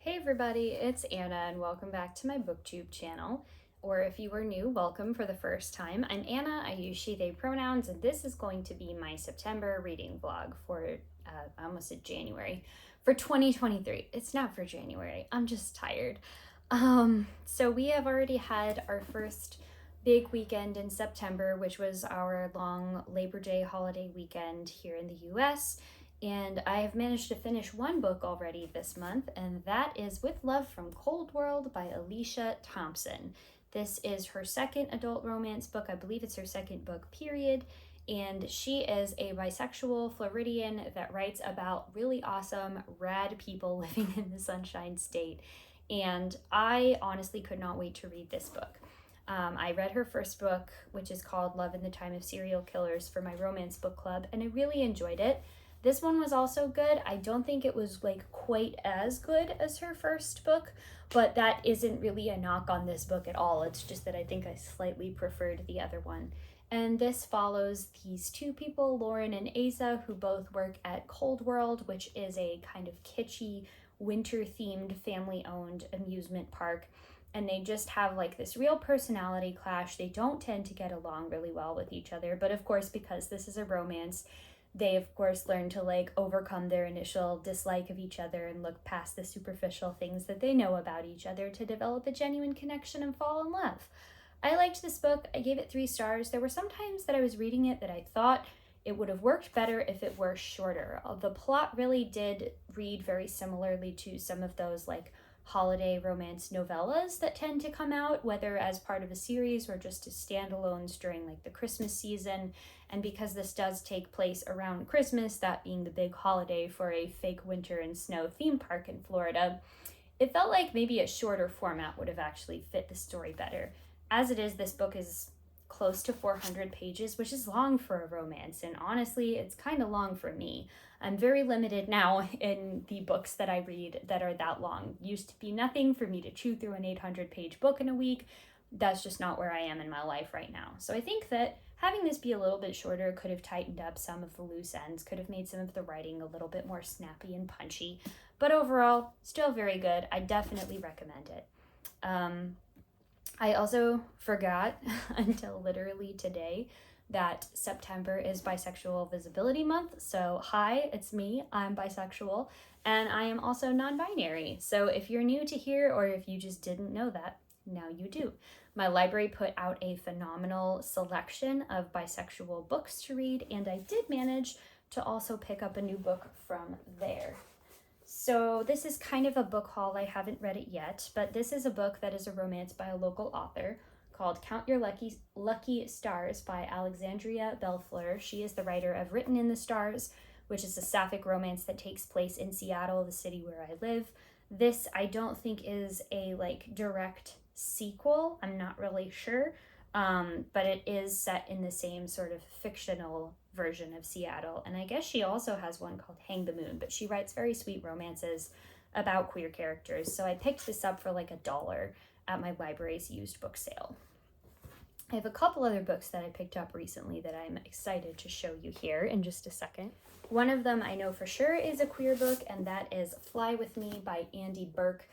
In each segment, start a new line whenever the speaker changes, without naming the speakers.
Hey everybody, it's Anna and welcome back to my booktube channel. Or if you were new, welcome for the first time. I'm Anna, I use she, they pronouns, and this is going to be my September reading vlog for, I almost said January, for 2023. It's not for January, I'm just tired. So we have already had our first big weekend in September, which was our long Labor Day holiday weekend here in the US. And I have managed to finish one book already this month, and that is With Love from Cold World by Alicia Thompson. This is her second adult romance book. I believe it's her second book, period. And she is a bisexual Floridian that writes about really awesome, rad people living in the Sunshine State. And I honestly could not wait to read this book. I read her first book, which is called Love in the Time of Serial Killers, for my romance book club, and I really enjoyed it. This one was also good. I don't think it was like quite as good as her first book, but that isn't really a knock on this book at all. It's just that I think I slightly preferred the other one. And this follows these two people, Lauren and Asa, who both work at Cold World, which is a kind of kitschy, winter-themed, family-owned amusement park. And they just have like this real personality clash. They don't tend to get along really well with each other, but of course, because this is a romance, they of course learn to like overcome their initial dislike of each other and look past the superficial things that they know about each other to develop a genuine connection and fall in love. I liked this book. I gave it 3 stars. There were some times that I was reading it that I thought it would have worked better if it were shorter. The plot really did read very similarly to some of those like holiday romance novellas that tend to come out, whether as part of a series or just as standalones during like the Christmas season. And because this does take place around Christmas, that being the big holiday for a fake winter and snow theme park in Florida, it felt like maybe a shorter format would have actually fit the story better. As it is, this book is close to 400 pages, which is long for a romance, and honestly, it's kind of long for me. I'm very limited now in the books that I read that are that long. Used to be nothing for me to chew through an 800-page book in a week. That's just not where I am in my life right now. So I think that having this be a little bit shorter could have tightened up some of the loose ends, could have made some of the writing a little bit more snappy and punchy, but overall, still very good. I definitely recommend it. I also forgot until literally today that September is Bisexual Visibility Month. So hi, it's me, I'm bisexual, and I am also non-binary. So if you're new to here, or if you just didn't know that, now you do. My library put out a phenomenal selection of bisexual books to read, and I did manage to also pick up a new book from there. So this is kind of a book haul. I haven't read it yet, but this is a book that is a romance by a local author called Count Your Lucky Stars by Alexandria Bellefleur. She is the writer of Written in the Stars, which is a sapphic romance that takes place in Seattle, the city where I live. This I don't think is a like direct sequel. I'm not really sure, but it is set in the same sort of fictional version of Seattle. And I guess she also has one called Hang the Moon, but she writes very sweet romances about queer characters. So I picked this up for like $1 at my library's used book sale. I have a couple other books that I picked up recently that I'm excited to show you here in just a second. One of them I know for sure is a queer book, and that is Fly With Me by Andy Burke.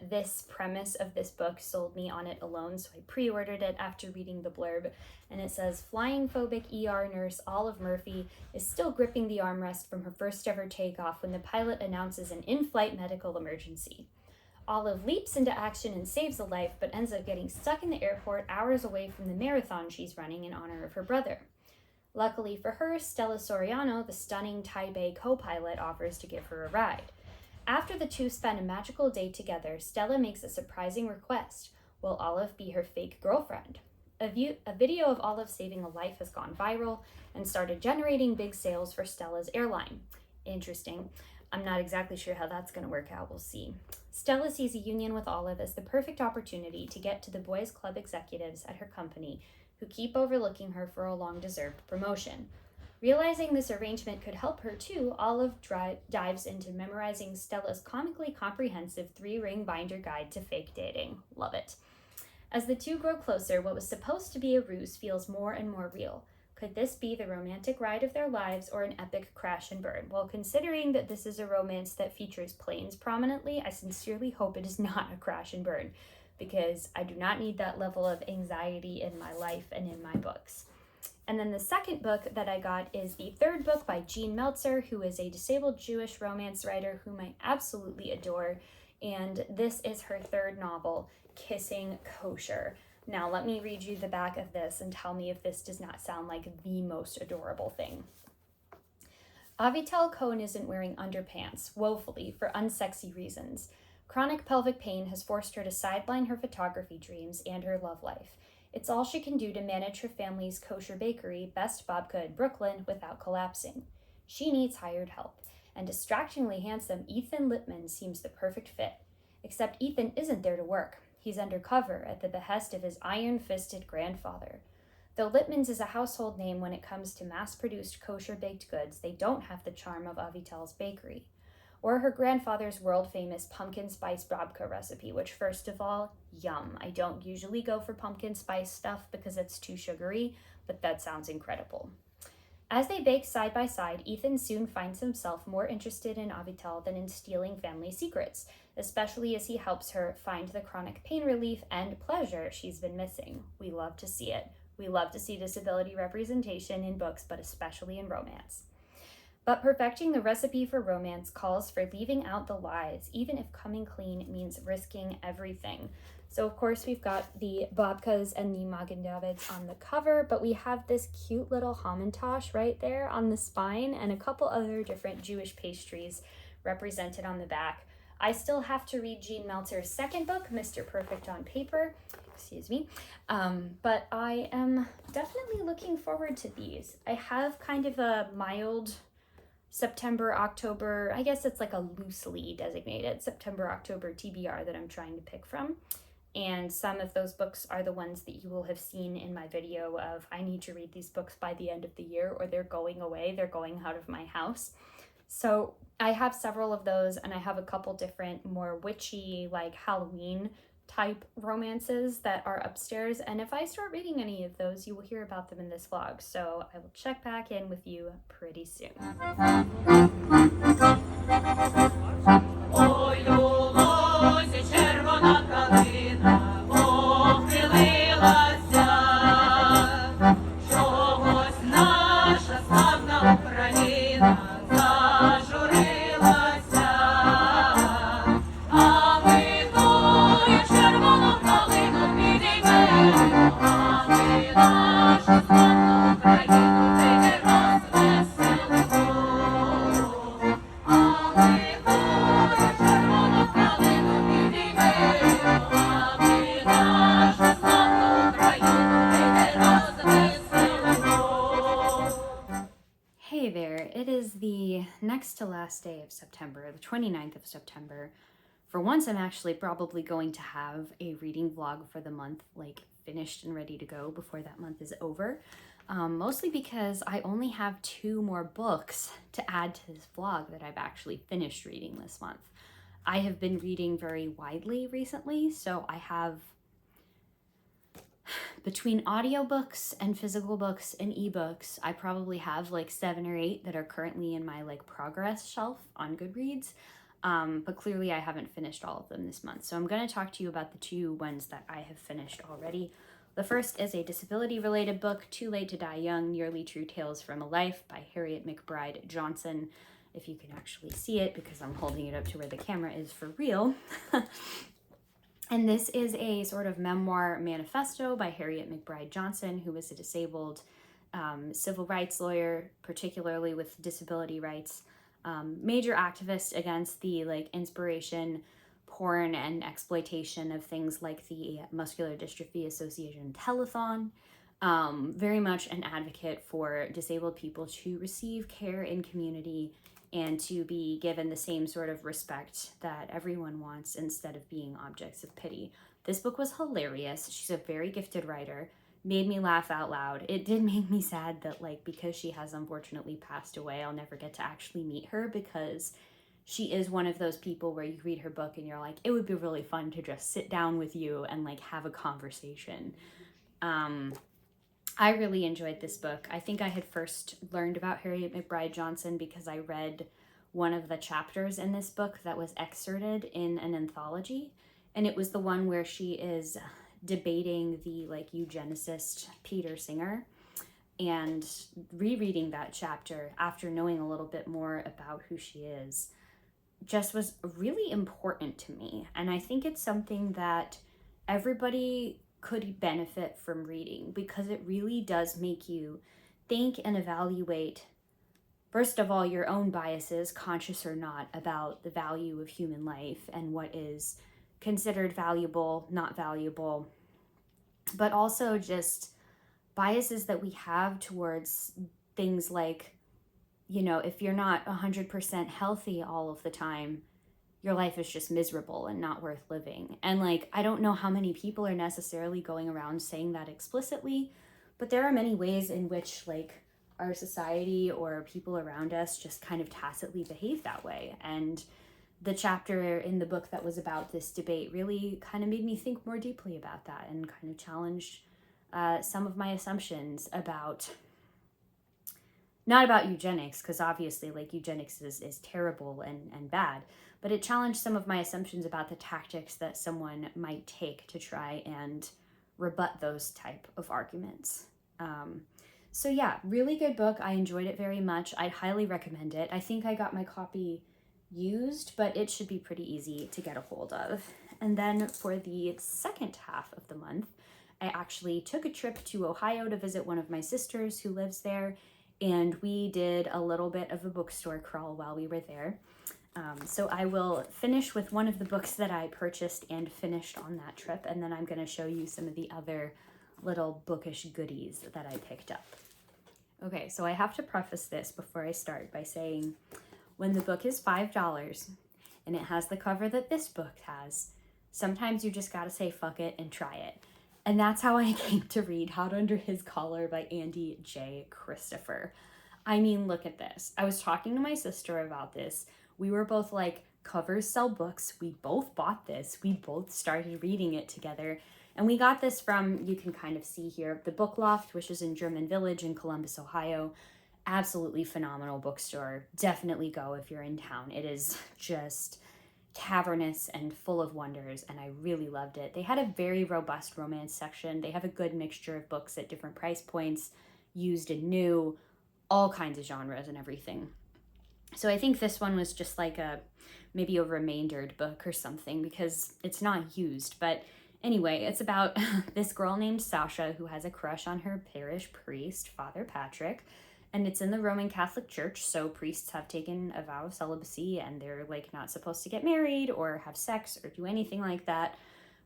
This premise of this book sold me on it alone, so I pre-ordered it after reading the blurb, and it says, flying phobic ER nurse Olive Murphy is still gripping the armrest from her first ever takeoff when the pilot announces an in-flight medical emergency. Olive leaps into action and saves a life, but ends up getting stuck in the airport hours away from the marathon she's running in honor of her brother. Luckily for her, Stella Soriano, the stunning Taipei co-pilot, offers to give her a ride. After the two spend a magical day together, Stella makes a surprising request. Will Olive be her fake girlfriend? A video of Olive saving a life has gone viral and started generating big sales for Stella's airline. Interesting. I'm not exactly sure how that's going to work out. We'll see. Stella sees a union with Olive as the perfect opportunity to get to the boys' club executives at her company who keep overlooking her for a long-deserved promotion. Realizing this arrangement could help her too, Olive dives into memorizing Stella's comically comprehensive 3-ring binder guide to fake dating. Love it. As the two grow closer, what was supposed to be a ruse feels more and more real. Could this be the romantic ride of their lives or an epic crash and burn? Well, considering that this is a romance that features planes prominently, I sincerely hope it is not a crash and burn, because I do not need that level of anxiety in my life and in my books. And then the second book that I got is the third book by Jean Meltzer, who is a disabled Jewish romance writer whom I absolutely adore. And this is her third novel, Kissing Kosher. Now, let me read you the back of this and tell me if this does not sound like the most adorable thing. Avital Cohen isn't wearing underpants, woefully, for unsexy reasons. Chronic pelvic pain has forced her to sideline her photography dreams and her love life. It's all she can do to manage her family's kosher bakery, Best Babka in Brooklyn, without collapsing. She needs hired help, and distractingly handsome Ethan Lippman seems the perfect fit. Except Ethan isn't there to work. He's undercover at the behest of his iron-fisted grandfather. Though Lippman's is a household name when it comes to mass-produced kosher baked goods, they don't have the charm of Avital's bakery, or her grandfather's world-famous pumpkin spice babka recipe, which, first of all, yum. I don't usually go for pumpkin spice stuff because it's too sugary, but that sounds incredible. As they bake side by side, Ethan soon finds himself more interested in Avital than in stealing family secrets, especially as he helps her find the chronic pain relief and pleasure she's been missing. We love to see it. We love to see disability representation in books, but especially in romance. But perfecting the recipe for romance calls for leaving out the lies, even if coming clean means risking everything. So of course we've got the babkas and the Magen Davids on the cover, but we have this cute little hamantash right there on the spine and a couple other different Jewish pastries represented on the back. I still have to read Jean Meltzer's second book, Mr. Perfect on Paper, but I am definitely looking forward to these. I have kind of a mild September, October, I guess it's like a loosely designated September, October TBR that I'm trying to pick from. And some of those books are the ones that you will have seen in my video of I need to read these books by the end of the year or they're going away, they're going out of my house. So I have several of those, and I have a couple different more witchy, like Halloween type romances that are upstairs. And if I start reading any of those, you will hear about them in this vlog. So I will check back in with you pretty soon. Hey there, it is the next to last day of September, the 29th of September. For once, I'm actually probably going to have a reading vlog for the month, like finished and ready to go before that month is over. Mostly because I only have 2 more books to add to this vlog that I've actually finished reading this month. I have been reading very widely recently, so I have, between audiobooks and physical books and ebooks, I probably have like 7 or 8 that are currently in my like progress shelf on Goodreads. But clearly I haven't finished all of them this month. So I'm going to talk to you about the 2 ones that I have finished already. The first is a disability-related book, Too Late to Die Young, Nearly True Tales from a Life by Harriet McBride Johnson. If you can actually see it, because I'm holding it up to where the camera is for real. And this is a sort of memoir manifesto by Harriet McBride Johnson, who was a disabled civil rights lawyer, particularly with disability rights, major activist against the like inspiration, porn, and exploitation of things like the Muscular Dystrophy Association telethon. Very much an advocate for disabled people to receive care in community and to be given the same sort of respect that everyone wants instead of being objects of pity. This book was hilarious. She's a very gifted writer, made me laugh out loud. It did make me sad that like because she has unfortunately passed away, I'll never get to actually meet her, because she is one of those people where you read her book and you're like, it would be really fun to just sit down with you and like have a conversation. I really enjoyed this book. I think I had first learned about Harriet McBride Johnson because I read one of the chapters in this book that was excerpted in an anthology. And it was the one where she is debating the like eugenicist Peter Singer. And rereading that chapter after knowing a little bit more about who she is just was really important to me. And I think it's something that everybody could benefit from reading because it really does make you think and evaluate, first of all, your own biases, conscious or not, about the value of human life and what is considered valuable, not valuable, but also just biases that we have towards things like, you know, if you're not 100% healthy all of the time, your life is just miserable and not worth living. And like, I don't know how many people are necessarily going around saying that explicitly, but there are many ways in which like our society or people around us just kind of tacitly behave that way. And the chapter in the book that was about this debate really kind of made me think more deeply about that and kind of challenged some of my assumptions about, not about eugenics, because obviously like eugenics is terrible and bad, but it challenged some of my assumptions about the tactics that someone might take to try and rebut those type of arguments. So yeah, really good book. I enjoyed it very much. I'd highly recommend it. I think I got my copy used, but it should be pretty easy to get a hold of. And then for the second half of the month, I actually took a trip to Ohio to visit one of my sisters who lives there, and we did a little bit of a bookstore crawl while we were there. So I will finish with one of the books that I purchased and finished on that trip, and then I'm going to show you some of the other little bookish goodies that I picked up. Okay, so I have to preface this before I start by saying when the book is $5 and it has the cover that this book has, sometimes you just gotta say fuck it and try it. And that's how I came to read Hot Under His Collar by Andy J. Christopher. I mean, look at this. I was talking to my sister about this. We were both like, covers sell books. We both bought this. We both started reading it together. And we got this from, you can kind of see here, the Book Loft, which is in German Village in Columbus, Ohio. Absolutely phenomenal bookstore. Definitely go if you're in town. It is just cavernous and full of wonders, and I really loved it. They had a very robust romance section. They have a good mixture of books at different price points, used and new, all kinds of genres and everything. So I think this one was just like maybe a remaindered book or something because it's not used. But anyway, it's about this girl named Sasha who has a crush on her parish priest, Father Patrick. And it's in the Roman Catholic Church, so priests have taken a vow of celibacy and they're like not supposed to get married or have sex or do anything like that.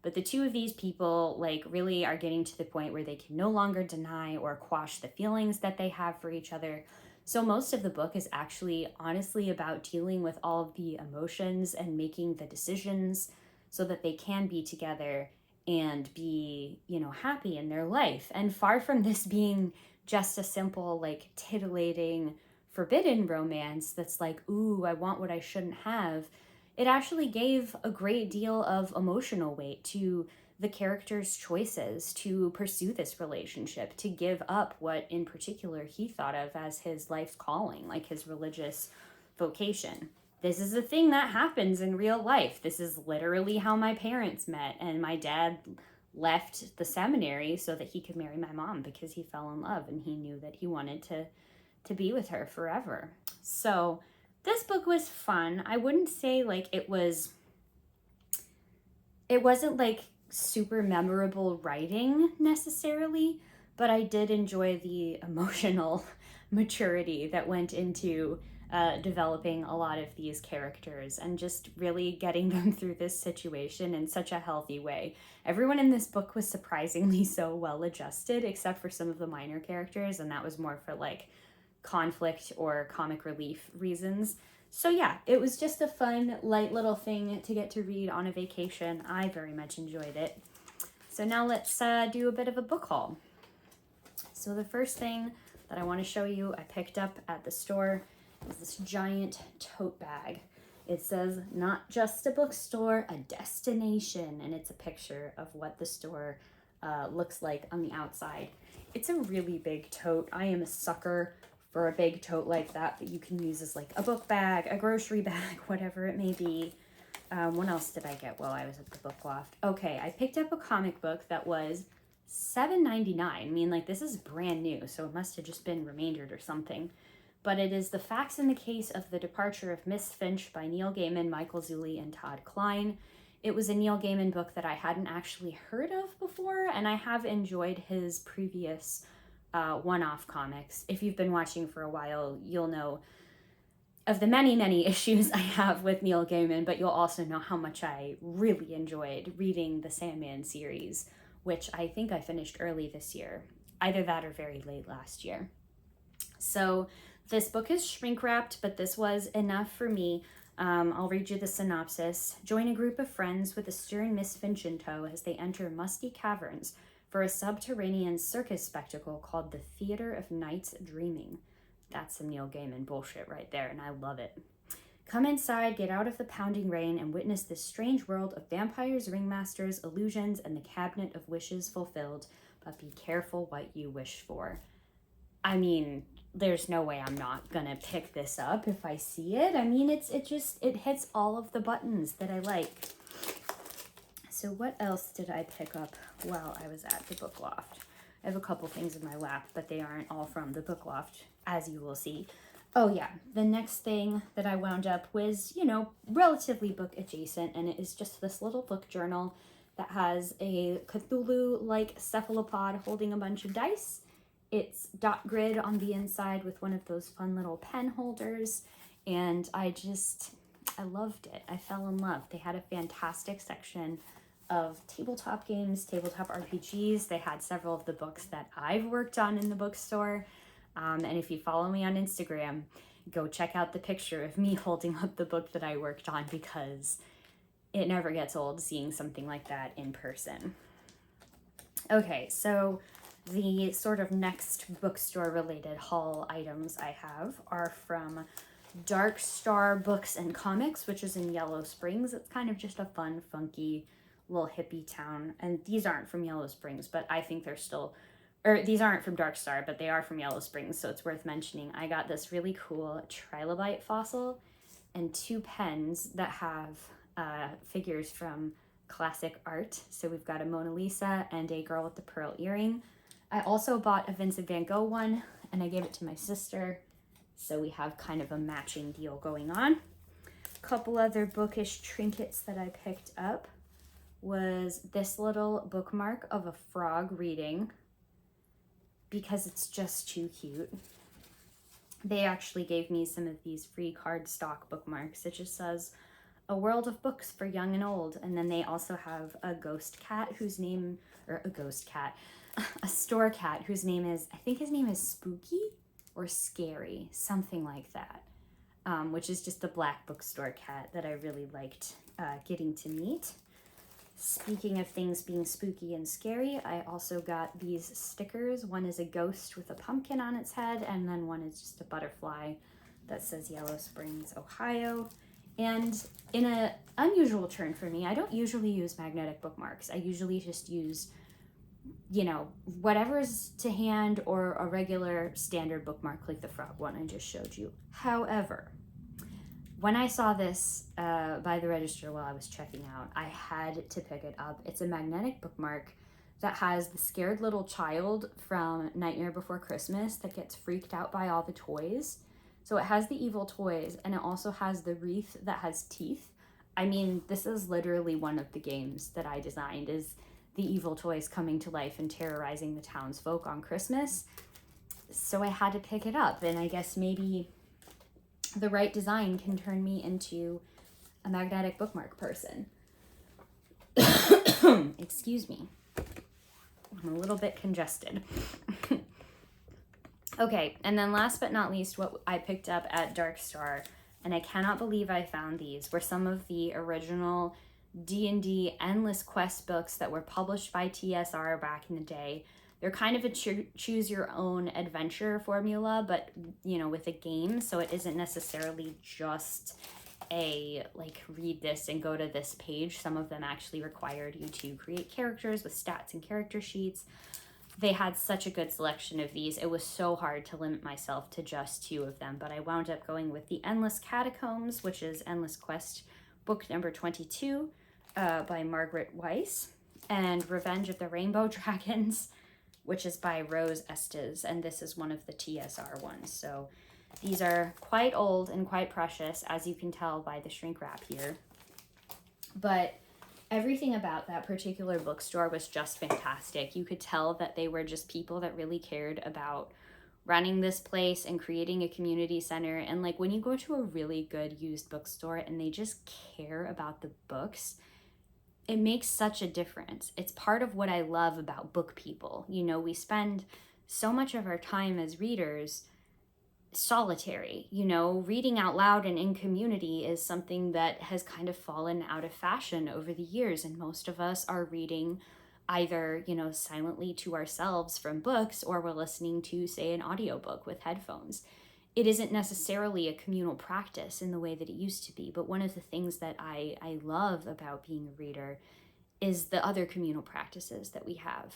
But the two of these people like really are getting to the point where they can no longer deny or quash the feelings that they have for each other. So most of the book is actually honestly about dealing with all of the emotions and making the decisions so that they can be together and be, you know, happy in their life. And far from this being just a simple, like, titillating, forbidden romance that's like, ooh, I want what I shouldn't have, it actually gave a great deal of emotional weight to the character's choices to pursue this relationship, to give up what in particular he thought of as his life's calling, like his religious vocation. This is a thing that happens in real life. This is literally how my parents met, and my dad left the seminary so that he could marry my mom because he fell in love and he knew that he wanted to be with her forever. So this book was fun. I wouldn't say like it wasn't like super memorable writing necessarily, but I did enjoy the emotional maturity that went into developing a lot of these characters and just really getting them through this situation in such a healthy way. Everyone in this book was surprisingly so well adjusted, except for some of the minor characters, and that was more for like conflict or comic relief reasons. So yeah, it was just a fun, light little thing to get to read on a vacation. I very much enjoyed it. So now let's do a bit of a book haul. So the first thing that I want to show you I picked up at the store is this giant tote bag. It says, not just a bookstore, a destination, and it's a picture of what the store looks like on the outside. It's a really big tote. I am a sucker for a big tote like that you can use as like a book bag, a grocery bag, whatever it may be. What else did I get while I was at the book loft? Okay, I picked up a comic book that was $7.99. I mean, like, this is brand new, so it must have just been remaindered or something. But it is The Facts in the Case of the Departure of Miss Finch by Neil Gaiman, Michael Zulli, and Todd Klein. It was a Neil Gaiman book that I hadn't actually heard of before, and I have enjoyed his previous one-off comics. If you've been watching for a while, you'll know of the many, many issues I have with Neil Gaiman, but you'll also know how much I really enjoyed reading the Sandman series, which I think I finished early this year. Either that or very late last year. So this book is shrink wrapped, but this was enough for me. I'll read you the synopsis. Join a group of friends with a stern Miss Finch in tow as they enter musty caverns for a subterranean circus spectacle called the Theater of Night's Dreaming. That's some Neil Gaiman bullshit right there, and I love it. Come inside, get out of the pounding rain, and witness this strange world of vampires, ringmasters, illusions, and the cabinet of wishes fulfilled. But be careful what you wish for. I mean, there's no way I'm not gonna pick this up if I see it. I mean, it hits all of the buttons that I like. So what else did I pick up while I was at the book loft? I have a couple things in my lap, but they aren't all from the book loft, as you will see. Oh yeah, the next thing that I wound up was, relatively book adjacent, and it is just this little book journal that has a Cthulhu-like cephalopod holding a bunch of dice. It's dot grid on the inside with one of those fun little pen holders, and I loved it. I fell in love. They had a fantastic section of tabletop games, tabletop RPGs. They had several of the books that I've worked on in the bookstore. And if you follow me on Instagram, go check out the picture of me holding up the book that I worked on, because it never gets old seeing something like that in person. Okay, so the sort of next bookstore related haul items I have are from Dark Star Books and Comics, which is in Yellow Springs. It's kind of just a fun, funky little hippie town. And these aren't from Yellow Springs, but I think they're still, or these aren't from Dark Star, but they are from Yellow Springs, so it's worth mentioning. I got this really cool trilobite fossil and 2 pens that have figures from classic art. So we've got a Mona Lisa and a girl with the pearl earring. I also bought a Vincent van Gogh one, and I gave it to my sister, so we have kind of a matching deal going on. A couple other bookish trinkets that I picked up was this little bookmark of a frog reading, because it's just too cute. They actually gave me some of these free cardstock bookmarks. It just says, "A world of books for young and old." And then they also have a ghost cat whose name, or a ghost cat, a store cat whose name is, I think his name is Spooky or Scary, something like that, which is just a black bookstore cat that I really liked getting to meet. Speaking of things being spooky and scary, I also got these stickers. One is a ghost with a pumpkin on its head, and then one is just a butterfly that says Yellow Springs, Ohio. And in an unusual turn for me, I don't usually use magnetic bookmarks. I usually just use, whatever's to hand, or a regular standard bookmark like the frog one I just showed you. However, when I saw this by the register while I was checking out, I had to pick it up. It's a magnetic bookmark that has the scared little child from Nightmare Before Christmas that gets freaked out by all the toys. So it has the evil toys, and it also has the wreath that has teeth. I mean, this is literally one of the games that I designed, is the evil toys coming to life and terrorizing the townsfolk on Christmas. So I had to pick it up, and I guess maybe the right design can turn me into a magnetic bookmark person. Excuse me. I'm a little bit congested. Okay, and then last but not least, what I picked up at Dark Star, and I cannot believe I found these, were some of the original D&D Endless Quest books that were published by TSR back in the day. They're kind of a choose your own adventure formula, but with a game, so it isn't necessarily just a like read this and go to this page. Some of them actually required you to create characters with stats and character sheets. They had such a good selection of these. It was so hard to limit myself to just 2 of them, but I wound up going with The Endless Catacombs, which is Endless Quest book number 22 by Margaret Weiss, and Revenge of the Rainbow Dragons, which is by Rose Estes, and this is one of the TSR ones. So these are quite old and quite precious, as you can tell by the shrink wrap here. But everything about that particular bookstore was just fantastic. You could tell that they were just people that really cared about running this place and creating a community center. And like when you go to a really good used bookstore and they just care about the books, it makes such a difference. It's part of what I love about book people. You know, we spend so much of our time as readers solitary. You know, reading out loud and in community is something that has kind of fallen out of fashion over the years, and most of us are reading either, you know, silently to ourselves from books, or we're listening to, say, an audiobook with headphones. It isn't necessarily a communal practice in the way that it used to be, but one of the things that I love about being a reader is the other communal practices that we have.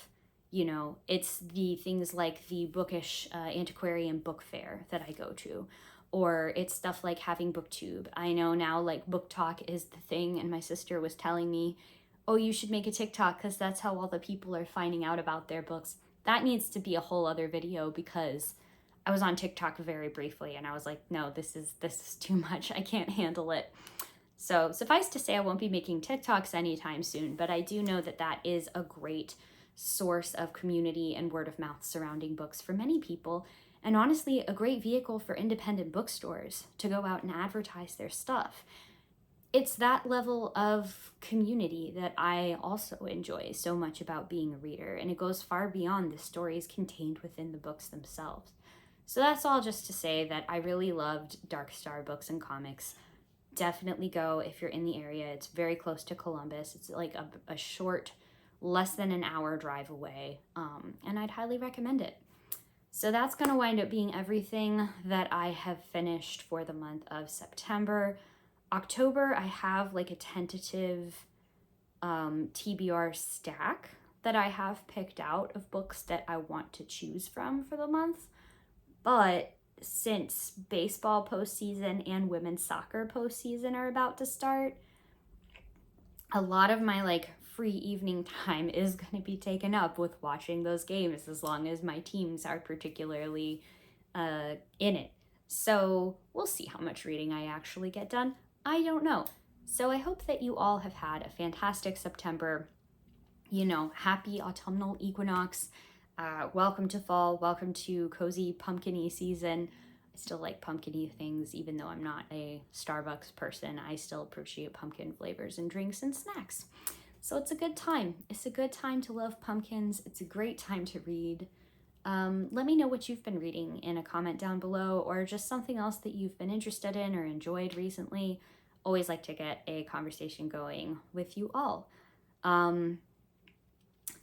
You know, it's the things like the bookish antiquarian book fair that I go to, or it's stuff like having booktube. I know now like book talk is the thing, and my sister was telling me, oh, you should make a TikTok because that's how all the people are finding out about their books. That needs to be a whole other video, because I was on TikTok very briefly and I was like, no, this is too much. I can't handle it. So suffice to say, I won't be making TikToks anytime soon, but I do know that that is a great source of community and word of mouth surrounding books for many people, and honestly a great vehicle for independent bookstores to go out and advertise their stuff. It's that level of community that I also enjoy so much about being a reader, and it goes far beyond the stories contained within the books themselves. So that's all just to say that I really loved Dark Star Books and Comics. Definitely go if you're in the area. It's very close to Columbus. It's like a short, less than an hour drive away, and I'd highly recommend it. So that's going to wind up being everything that I have finished for the month of September. October, I have like a tentative TBR stack that I have picked out of books that I want to choose from for the month. But since baseball postseason and women's soccer postseason are about to start, a lot of my like free evening time is going to be taken up with watching those games, as long as my teams are particularly in it. So we'll see how much reading I actually get done. I don't know. So I hope that you all have had a fantastic September. You know, happy autumnal equinox. Welcome to fall. Welcome to cozy pumpkin-y season. I still like pumpkin-y things, even though I'm not a Starbucks person. I still appreciate pumpkin flavors and drinks and snacks. So it's a good time. It's a good time to love pumpkins. It's a great time to read. Let me know what you've been reading in a comment down below, or just something else that you've been interested in or enjoyed recently. Always like to get a conversation going with you all.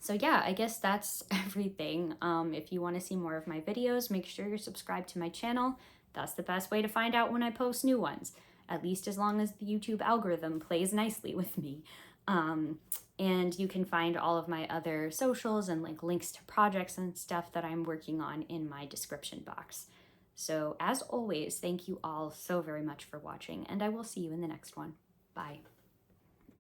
So yeah, I guess that's everything. If you want to see more of my videos, make sure you're subscribed to my channel. That's the best way to find out when I post new ones, at least as long as the YouTube algorithm plays nicely with me. And you can find all of my other socials and like links to projects and stuff that I'm working on in my description box. So as always, thank you all so very much for watching, and I will see you in the next one. Bye.